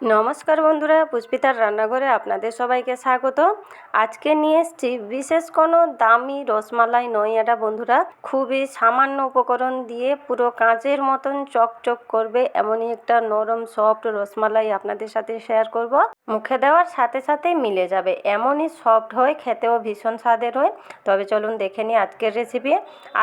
নমস্কার বন্ধুরা, পুষ্পিতার রান্নাঘরে আপনাদের সবাইকে স্বাগত। আজকে নিয়ে এসেছি বিশেষ কোনো দামি রসমালাই নয় এটা বন্ধুরা, খুবই সামান্য উপকরণ দিয়ে পুরো কাঁচের মতন চকচক করবে এমনই একটা নরম সফট রসমালাই আপনাদের সাথে শেয়ার করব। মুখে দেওয়ার সাথে সাথেই মিলে যাবে, এমনই সফট হয়, খেতেও ভীষণ স্বাদের হয়। তবে চলুন দেখে নিই আজকের রেসিপি।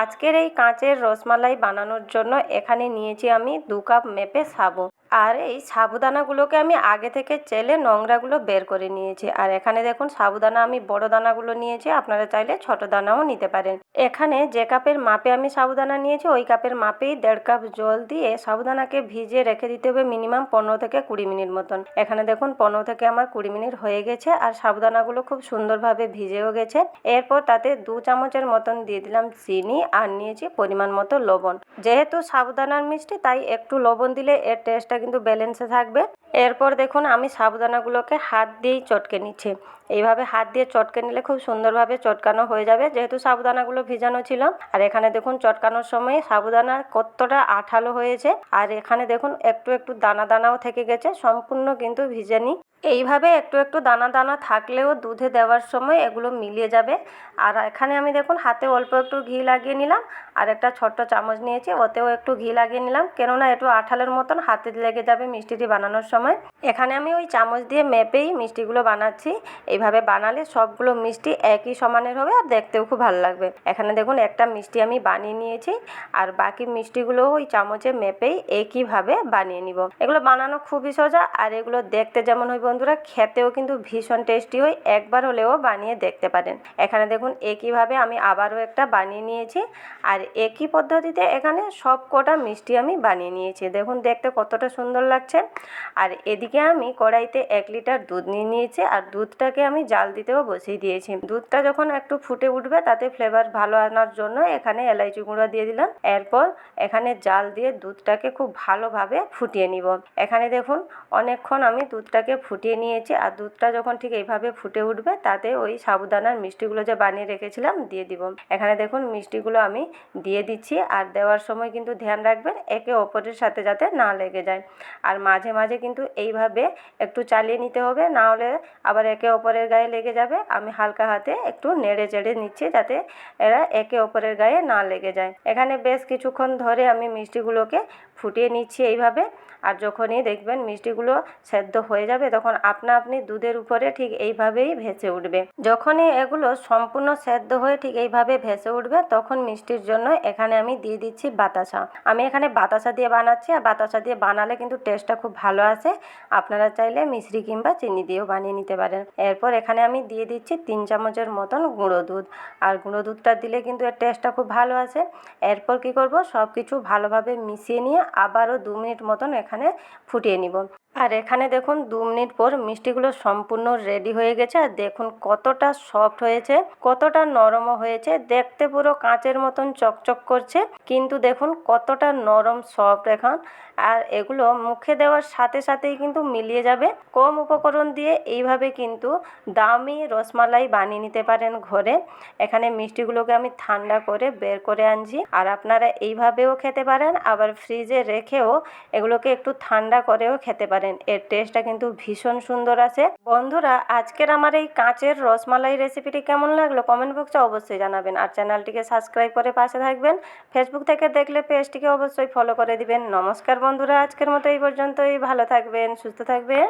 আজকের এই কাঁচের রসমালাই বানানোর জন্য এখানে নিয়েছি আমি 2 কাপ মেপে সাবু। আর এই সাবুদানাগুলোকে আমি আগে থেকে চেলে নোংরাগুলো বের করে নিয়েছি। আর এখানে দেখুন সাবুদানা আমি বড় দানাগুলো নিয়েছি, আপনারা চাইলে ছোট দানাও নিতে পারেন। এখানে যে কাপের মাপে আমি সাবুদানা নিয়েছি ওই কাপের মাপেই 1.5 কাপ জল দিয়ে সাবুদানাকে ভিজিয়ে রেখে দিতে হবে মিনিমাম 15 থেকে 20 মিনিট মতন। এখানে দেখুন 15 থেকে আমার 20 মিনিট হয়ে গেছে আর সাবুদানাগুলো খুব সুন্দরভাবে ভিজেও গেছে। এরপর তাতে 2 চামচের মতন দিয়ে দিলাম চিনি আর নিয়েছি পরিমাণ মতো লবণ। যেহেতু সাবুদানার মিষ্টি তাই একটু লবণ দিলে এর টেস্টটা কিন্তু ব্যালেন্সে থাকবে। এরপর দেখুন আমি সাবুদানাগুলোকে হাত দিয়েই চটকে নিচ্ছি। এইভাবে হাত দিয়ে চটকে নিলে খুব সুন্দরভাবে চটকানো হয়ে যাবে, যেহেতু সাবুদানাগুলো ভিজানো ছিল। আর এখানে দেখুন চটকানোর সময় সাবুদানা কতটা আঠালো হয়েছে, আর এখানে দেখুন একটু একটু দানা দানাও থেকে গেছে, সম্পূর্ণ কিন্তু ভিজেনি। এইভাবে একটু একটু দানা দানা থাকলেও দুধে দেওয়ার সময় এগুলো মিলিয়ে যাবে। আর এখানে আমি দেখুন হাতে অল্প একটু ঘি লাগিয়ে নিলাম, আর একটা ছোট্ট চামচ নিয়েছি ওতেও একটু ঘি লাগিয়ে নিলাম, কেননা একটু আঠালের মতন হাতে লেগে যাবে মিষ্টিটি বানানোর সময়। এখানে আমি ওই চামচ দিয়ে মেপেই মিষ্টিগুলো বানাচ্ছি। এইভাবে বানালে সবগুলো মিষ্টি একই সমানের হবে আর দেখতেও খুব ভালো লাগবে। এখানে দেখুন একটা মিষ্টি আমি বানিয়ে নিয়েছি, আর বাকি মিষ্টিগুলো ওই চামচে মেপেই একইভাবে বানিয়ে নিব। এগুলো বানানো খুবই সোজা, আর এগুলো দেখতে যেমন হয় বন্ধুরা, খেতেও কিন্তু ভীষণ টেস্টি হয়। একবার হলেও বানিয়ে দেখতে পারেন। এখানে দেখুন একইভাবে আমি আবারও একটা বানিয়ে নিয়েছি, আর একই পদ্ধতিতে এখানে সব কটা মিষ্টি আমি বানিয়ে নিয়েছি। দেখুন দেখতে কতটা সুন্দর লাগছে। আর এদিকে আমি কড়াইতে 1 লিটার দুধ নিয়ে নিয়েছি, আর দুধটাকে আমি জাল দিতেও বসিয়ে দিয়েছি। দুধটা যখন একটু ফুটে উঠবে তাতে ফ্লেভার ভালো আনার জন্য এখানে এলাইচি গুঁড়ো দিয়ে দিলাম। এরপর এখানে জাল দিয়ে দুধটাকে খুব ভালোভাবে ফুটিয়ে নিব। এখানে দেখুন অনেকক্ষণ আমি দুধটাকে ফুটিয়ে নিয়েছি, আর দুধটা যখন ঠিক এইভাবে ফুটে উঠবে তাতে ওই সাবুদানার মিষ্টিগুলো যে বানিয়ে রেখেছিলাম দিয়ে দিব। এখানে দেখুন মিষ্টিগুলো আমি দিয়ে দিচ্ছি, আর দেওয়ার সময় কিন্তু ধ্যান রাখবেন একে অপরের সাথে যাতে না লেগে যায়। আর মাঝে মাঝে কিন্তু এইভাবে একটু চালিয়ে নিতে হবে, না হলে আবার একে অপরের গায়ে লেগে যাবে। আমি হালকা হাতে একটু নেড়ে চেড়ে নিচ্ছি যাতে এরা একে অপরের গায়ে না লেগে যায়। এখানে বেশ কিছুক্ষণ ধরে আমি মিষ্টিগুলোকে ফুটিয়ে নিচ্ছি এইভাবে। আর যখনই দেখবেন মিষ্টিগুলো সেদ্ধ হয়ে যাবে তখন আপনা আপনি দুধের উপরে ঠিক এইভাবেই ভেসে উঠবে। যখনই এগুলো সম্পূর্ণ সেদ্ধ হয়ে ঠিক এইভাবে ভেসে উঠবে তখন মিষ্টির জন্য এখানে আমি দিয়ে দিচ্ছি বাতাসা। আমি এখানে বাতাসা দিয়ে বানাচ্ছি, আর বাতাসা দিয়ে বানালে কিন্তু টেস্টটা খুব ভালো আসে। আপনারা চাইলে মিশ্রি কিংবা চিনি দিয়েও বানিয়ে নিতে পারেন। এরপর এখানে আমি দিয়ে দিচ্ছি 3 চামচের মতন গুঁড়ো দুধ, আর গুঁড়ো দুধটা দিলে কিন্তু এর টেস্টটা খুব ভালো আসে। এরপর কি করব, সব কিছু ভালোভাবে মিশিয়ে নিয়ে আবারও 2 মিনিট মতন এখানে ফুটিয়ে নিব। আর এখানে দেখুন 2 মিনিট পর মিষ্টিগুলো সম্পূর্ণ রেডি হয়ে গেছে। আর দেখুন কতটা সফট হয়েছে, কতটা নরমও হয়েছে, দেখতে পুরো কাঁচের মতন চকচক করছে, কিন্তু দেখুন কতটা নরম সফট এখন। আর এগুলো মুখে দেওয়ার সাথে সাথেই কিন্তু মিলিয়ে যাবে। কম উপকরণ দিয়ে এইভাবে কিন্তু দামি রসমালাই বানিয়ে নিতে পারেন ঘরে। এখানে মিষ্টিগুলোকে আমি ঠান্ডা করে বের করে আনছি, আর আপনারা এইভাবেও খেতে পারেন, আবার ফ্রিজে রেখেও এগুলোকে একটু ঠান্ডা করেও খেতে পারেন। এর টেস্টটা কিন্তু ভীষণ সুন্দর আসে। বন্ধুরা, আজকের আমার এই কাঁচের রসমালাই রেসিপিটি কেমন লাগলো কমেন্ট বক্সে অবশ্যই জানাবেন, আর চ্যানেলটিকে সাবস্ক্রাইব করে পাশে থাকবেন। ফেসবুক থেকে দেখলে পেজটিকে অবশ্যই ফলো করে দিবেন। নমস্কার বন্ধুরা, আজকের মতো এই পর্যন্তই। ভালো থাকবেন, সুস্থ থাকবেন।